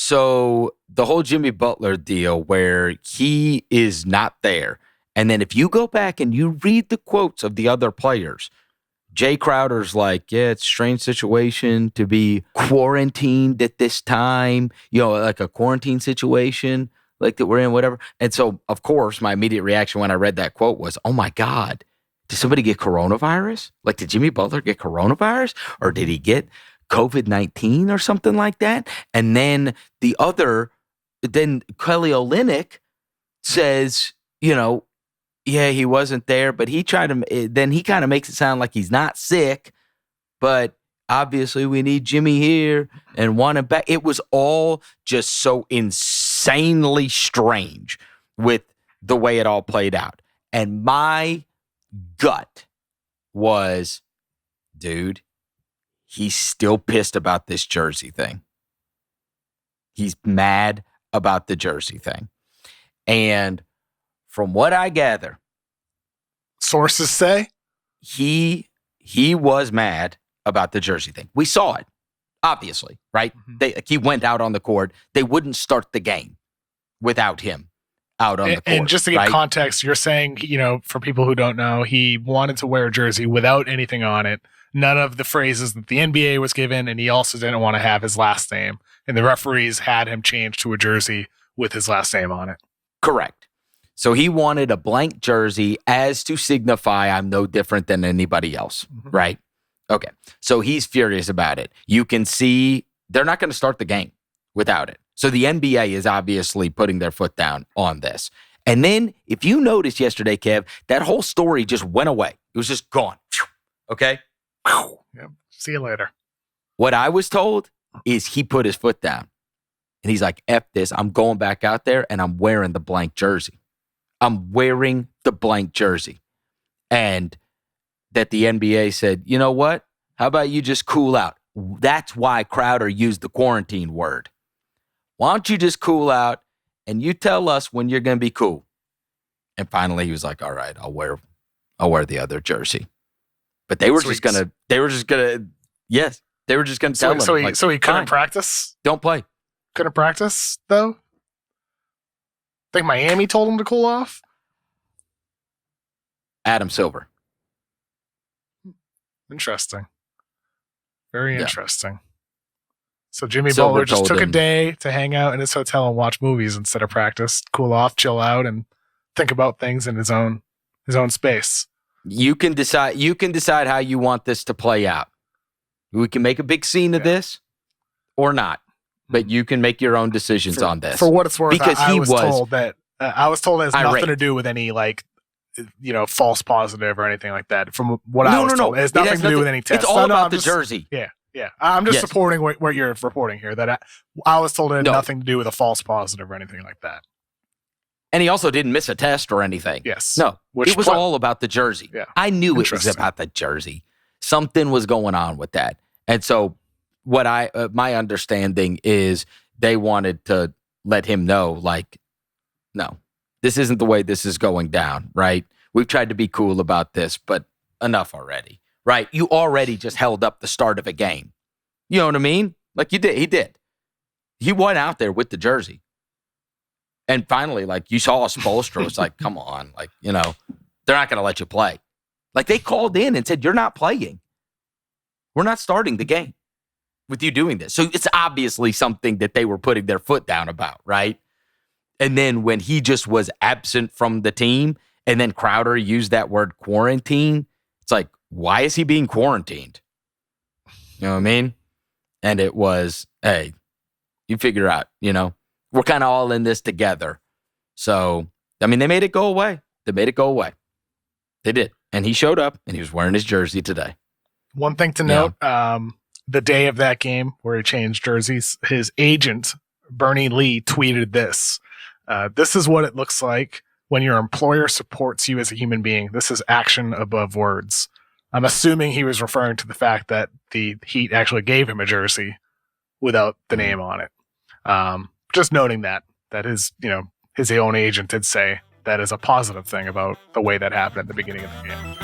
So the whole Jimmy Butler deal where he is not there. And then if you go back and you read the quotes of the other players, Jay Crowder's like, yeah, it's a strange situation to be quarantined at this time, like a quarantine situation like that we're in, whatever. And so, of course, my immediate reaction when I read that quote was, oh my God, did somebody get coronavirus? Like, did Jimmy Butler get coronavirus? Or did he get COVID-19 or something like that? And then then Kelly Olynyk says, yeah, he wasn't there, but then he kind of makes it sound like he's not sick, but obviously we need Jimmy here and want him back. It was all just so insanely strange with the way it all played out. And my gut was, dude, he's still pissed about this jersey thing. He's mad about the jersey thing. And from what I gather, sources say he was mad about the jersey thing. We saw it, obviously, right? Mm-hmm. He went out on the court. They wouldn't start the game without him out on the court. And just to give context, you're saying, for people who don't know, he wanted to wear a jersey without anything on it. None of the phrases that the NBA was given, and he also didn't want to have his last name. And the referees had him change to a jersey with his last name on it. Correct. So he wanted a blank jersey as to signify I'm no different than anybody else, right? Okay. So he's furious about it. You can see they're not going to start the game without it. So the NBA is obviously putting their foot down on this. And then if you noticed yesterday, Kev, that whole story just went away. It was just gone. Okay? Yep. See you later. What I was told is he put his foot down. And he's like, F this. I'm going back out there and I'm wearing the blank jersey. I'm wearing the blank jersey. And that the NBA said, you know what? How about you just cool out? That's why Crowder used the quarantine word. Why don't you just cool out and you tell us when you're going to be cool? And finally he was like, all right, I'll wear the other jersey. But they were just going to tell him. So he couldn't practice? Don't play. Couldn't practice, though? I think Miami told him to cool off. Adam Silver. Interesting. Very interesting. So Jimmy Butler just took a day to hang out in his hotel and watch movies instead of practice, cool off, chill out, and think about things in his own space. You can decide how you want this to play out. We can make a big scene of this or not. But you can make your own decisions on this. For what it's worth, because I was told that it has nothing to do with any false positive or anything like that. From what I was told, it has nothing to do with any test. It's all about the jersey. Yeah. I'm just supporting what you're reporting here. That I was told it had nothing to do with a false positive or anything like that. And he also didn't miss a test or anything. Yes. No, it was all about the jersey. Yeah. I knew it was about the jersey. Something was going on with that, and so. What my understanding is they wanted to let him know, like, no, this isn't the way this is going down, right? We've tried to be cool about this, but enough already, right? You already just held up the start of a game. You know what I mean? Like he did. He went out there with the jersey. And finally, like you saw Spoelstra was like, come on, like, they're not going to let you play. Like they called in and said, you're not playing. We're not starting the game with you doing this. So it's obviously something that they were putting their foot down about, right? And then when he just was absent from the team and then Crowder used that word quarantine, it's like, why is he being quarantined? You know what I mean? And it was, hey, you figure out, we're kind of all in this together. So, I mean, they made it go away. They did. And he showed up and he was wearing his jersey today. One thing to note, the day of that game where he changed jerseys, his agent, Bernie Lee, tweeted this. This is what it looks like when your employer supports you as a human being. This is action above words. I'm assuming he was referring to the fact that the Heat actually gave him a jersey without the name on it. Just noting that his own agent did say that is a positive thing about the way that happened at the beginning of the game.